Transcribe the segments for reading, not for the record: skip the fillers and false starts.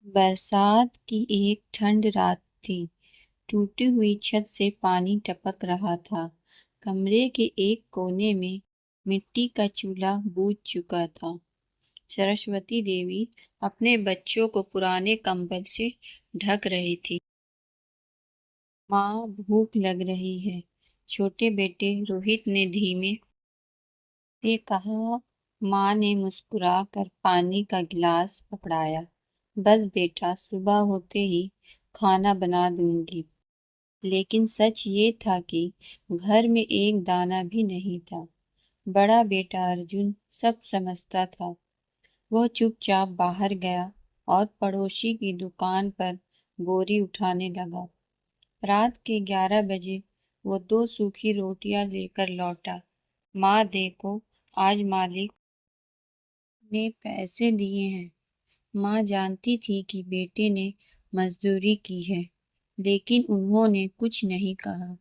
बरसात की एक ठंड रात थी। टूटी हुई छत से पानी टपक रहा था। कमरे के एक कोने में मिट्टी का चूल्हा बुझ चुका था। सरस्वती देवी अपने बच्चों को पुराने कंबल से ढक रही थी। माँ, भूख लग रही है, छोटे बेटे रोहित ने धीमे से कहा। माँ ने मुस्कुराकर पानी का गिलास पकड़ाया। बस बेटा, सुबह होते ही खाना बना दूंगी। लेकिन सच ये था कि घर में एक दाना भी नहीं था। बड़ा बेटा अर्जुन सब समझता था। वह चुपचाप बाहर गया और पड़ोसी की दुकान पर बोरी उठाने लगा। रात के 11 बजे वो 2 सूखी रोटियां लेकर लौटा। माँ, देखो, आज मालिक ने पैसे दिए हैं। माँ जानती थी कि बेटे ने मजदूरी की है, लेकिन उन्होंने कुछ नहीं कहा।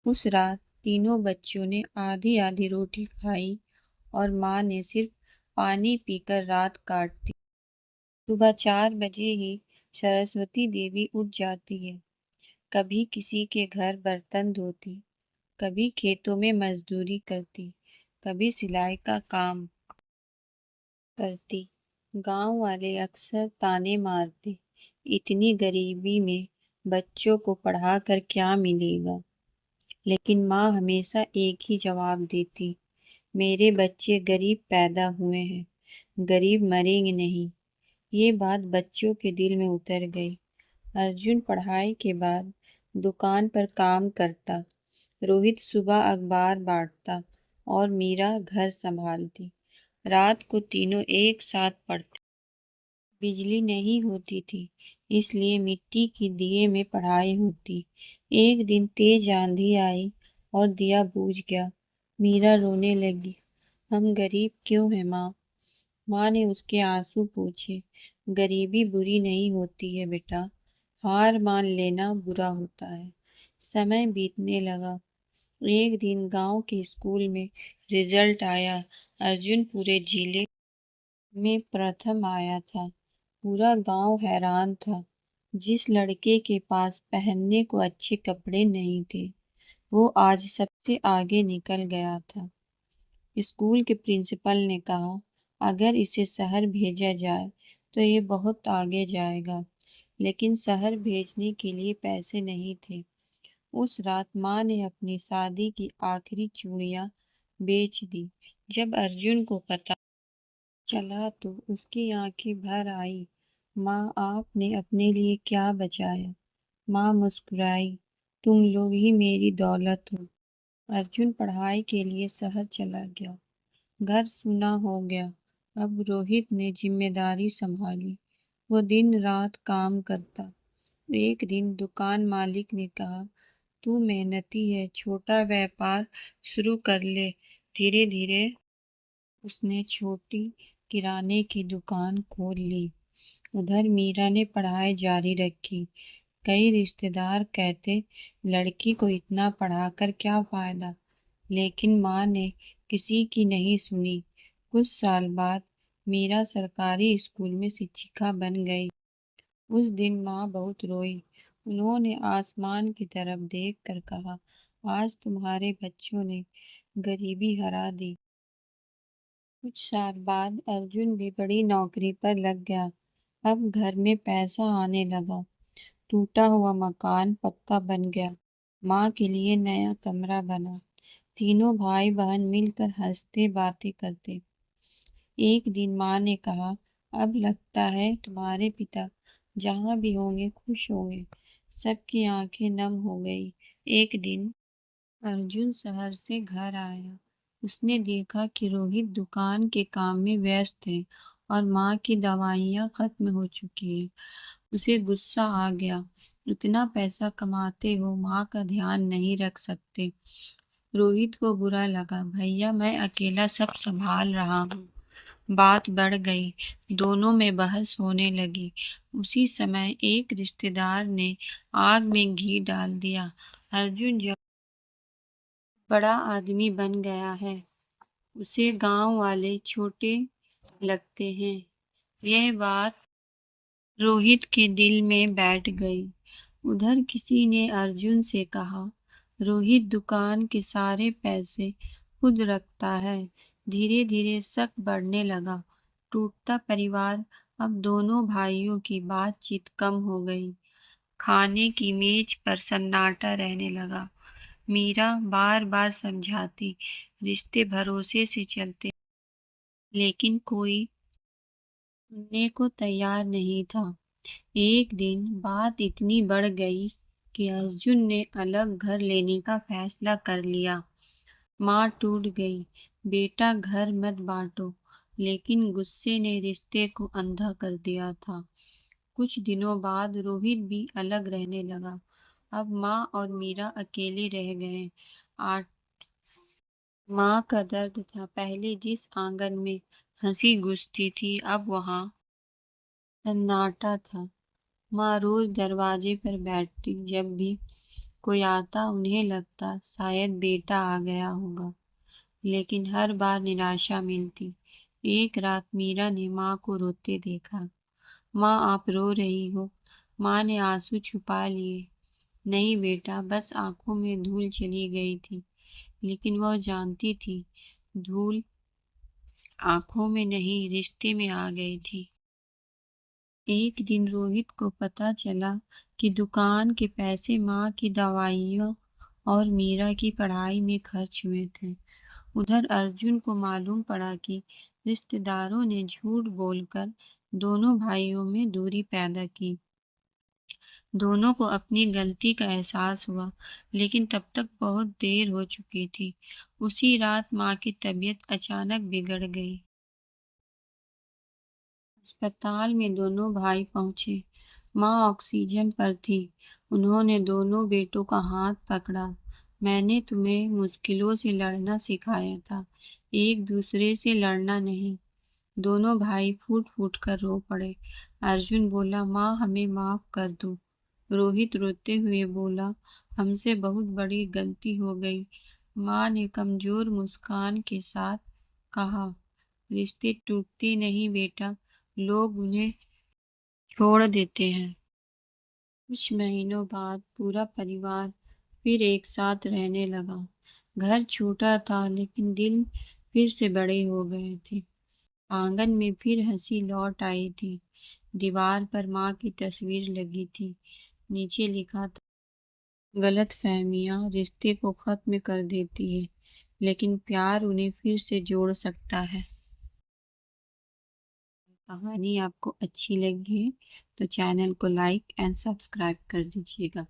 उस रात तीनों बच्चों ने आधी आधी रोटी खाई और माँ ने सिर्फ पानी पीकर रात काट दी। सुबह 4 बजे ही सरस्वती देवी उठ जाती है। कभी किसी के घर बर्तन धोती, कभी खेतों में मजदूरी करती, कभी सिलाई का काम करती। गांव वाले अक्सर ताने मारते, इतनी गरीबी में बच्चों को पढ़ाकर क्या मिलेगा। लेकिन माँ हमेशा एक ही जवाब देती, मेरे बच्चे गरीब पैदा हुए हैं, गरीब मरेंगे नहीं। ये बात बच्चों के दिल में उतर गई। अर्जुन पढ़ाई के बाद दुकान पर काम करता, रोहित सुबह अखबार बांटता और मीरा घर संभालती। रात को तीनों एक साथ पढ़ते। बिजली नहीं होती थी, इसलिए मिट्टी की दिए में पढ़ाई होती। एक दिन तेज आंधी आई और दिया बुझ गया। मीरा रोने लगी। हम गरीब क्यों हैं माँ? माँ ने उसके आंसू पोंछे। गरीबी बुरी नहीं होती है बेटा, हार मान लेना बुरा होता है। समय बीतने लगा। एक दिन गांव के स्कूल में रिजल्ट आया। अर्जुन पूरे जिले में प्रथम आया था। पूरा गांव हैरान था। जिस लड़के के पास पहनने को अच्छे कपड़े नहीं थे, वो आज सबसे आगे निकल गया था। स्कूल के प्रिंसिपल ने कहा, अगर इसे शहर भेजा जाए तो ये बहुत आगे जाएगा। लेकिन शहर भेजने के लिए पैसे नहीं थे। उस रात माँ ने अपनी शादी की आखिरी चूड़ियां बेच दी। जब अर्जुन को पता चला तो उसकी आंखें भर आई। माँ, आपने अपने लिए क्या बचाया? माँ मुस्कुराई, तुम लोग ही मेरी दौलत हो। अर्जुन पढ़ाई के लिए शहर चला गया। घर सूना हो गया। अब रोहित ने जिम्मेदारी संभाली। वो दिन रात काम करता। एक दिन दुकान मालिक ने कहा, तू मेहनती है, छोटा व्यापार शुरू कर ले। धीरे धीरे उसने छोटी किराने की दुकान खोल ली। उधर मीरा ने पढ़ाई जारी रखी। कई रिश्तेदार कहते, लड़की को इतना पढ़ाकर क्या फायदा। लेकिन माँ ने किसी की नहीं सुनी। कुछ साल बाद मीरा सरकारी स्कूल में शिक्षिका बन गई। उस दिन माँ बहुत रोई। उन्होंने आसमान की तरफ देखकर कहा, आज तुम्हारे बच्चों ने गरीबी हरा दी। कुछ साल बाद अर्जुन भी बड़ी नौकरी पर लग गया। अब घर में पैसा आने लगा। टूटा हुआ मकान पक्का बन गया। माँ के लिए नया कमरा बना। तीनों भाई बहन मिलकर हंसते बातें करते। एक दिन माँ ने कहा, अब लगता है तुम्हारे पिता जहाँ भी होंगे खुश होंगे। सबकी आंखें नम हो गई। एक दिन अर्जुन शहर से घर आया। उसने देखा कि रोहित दुकान के काम में व्यस्त है और माँ की दवाइयाँ खत्म हो चुकी है। उसे गुस्सा आ गया। इतना पैसा कमाते हो, माँ का ध्यान नहीं रख सकते। रोहित को बुरा लगा। भैया, मैं अकेला सब संभाल रहा हूँ। बात बढ़ गई। दोनों में बहस होने लगी। उसी समय एक रिश्तेदार ने आग में घी डाल दिया। अर्जुन जब बड़ा आदमी बन गया है, उसे गांव वाले छोटे लगते हैं। यह बात रोहित के दिल में बैठ गई। उधर किसी ने अर्जुन से कहा, रोहित दुकान के सारे पैसे खुद रखता है। धीरे धीरे शक बढ़ने लगा। टूटता परिवार। अब दोनों भाइयों की बातचीत कम हो गई। खाने की मेज पर सन्नाटा रहने लगा। मीरा बार बार समझाती, रिश्ते भरोसे से चलते, लेकिन कोई सुनने को तैयार नहीं था। एक दिन बात इतनी बढ़ गई कि अर्जुन ने अलग घर लेने का फैसला कर लिया। माँ टूट गई, बेटा घर मत बांटो, लेकिन गुस्से ने रिश्ते को अंधा कर दिया था। कुछ दिनों बाद रोहित भी अलग रहने लगा। अब माँ और मीरा अकेले रह गए। आ माँ का दर्द था। पहले जिस आंगन में हंसी गूंजती थी, अब वहाँ सन्नाटा था। माँ रोज दरवाजे पर बैठती। जब भी कोई आता उन्हें लगता शायद बेटा आ गया होगा, लेकिन हर बार निराशा मिलती। एक रात मीरा ने माँ को रोते देखा। माँ, आप रो रही हो? माँ ने आंसू छुपा लिए। नहीं बेटा, बस आंखों में धूल चली गई थी। लेकिन वह जानती थी, धूल आंखों में नहीं, रिश्ते में आ गई थी। एक दिन रोहित को पता चला कि दुकान के पैसे माँ की दवाइयों और मीरा की पढ़ाई में खर्च हुए थे। उधर अर्जुन को मालूम पड़ा कि रिश्तेदारों ने झूठ बोलकर दोनों भाइयों में दूरी पैदा की। दोनों को अपनी गलती का एहसास हुआ, लेकिन तब तक बहुत देर हो चुकी थी। उसी रात माँ की तबीयत अचानक बिगड़ गई। अस्पताल में दोनों भाई पहुंचे। माँ ऑक्सीजन पर थी। उन्होंने दोनों बेटों का हाथ पकड़ा। मैंने तुम्हें मुश्किलों से लड़ना सिखाया था, एक दूसरे से लड़ना नहीं। दोनों भाई फूट फूट कर रो पड़े। अर्जुन बोला, माँ हमें माफ कर दो। रोहित रोते हुए बोला, हमसे बहुत बड़ी गलती हो गई। माँ ने कमजोर मुस्कान के साथ कहा, रिश्ते टूटते नहीं बेटा, लोग उन्हें छोड़ देते हैं। कुछ महीनों बाद पूरा परिवार फिर एक साथ रहने लगा। घर छोटा था, लेकिन दिल फिर से बड़े हो गए थे। आंगन में फिर हंसी लौट आई थी। दीवार पर माँ की तस्वीर लगी थी। नीचे लिखा था, गलतफहमियां रिश्ते को खत्म कर देती है, लेकिन प्यार उन्हें फिर से जोड़ सकता है। कहानी आपको अच्छी लगी है तो चैनल को लाइक एंड सब्सक्राइब कर दीजिएगा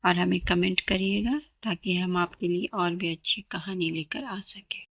और हमें कमेंट करिएगा, ताकि हम आपके लिए और भी अच्छी कहानी लेकर आ सकें।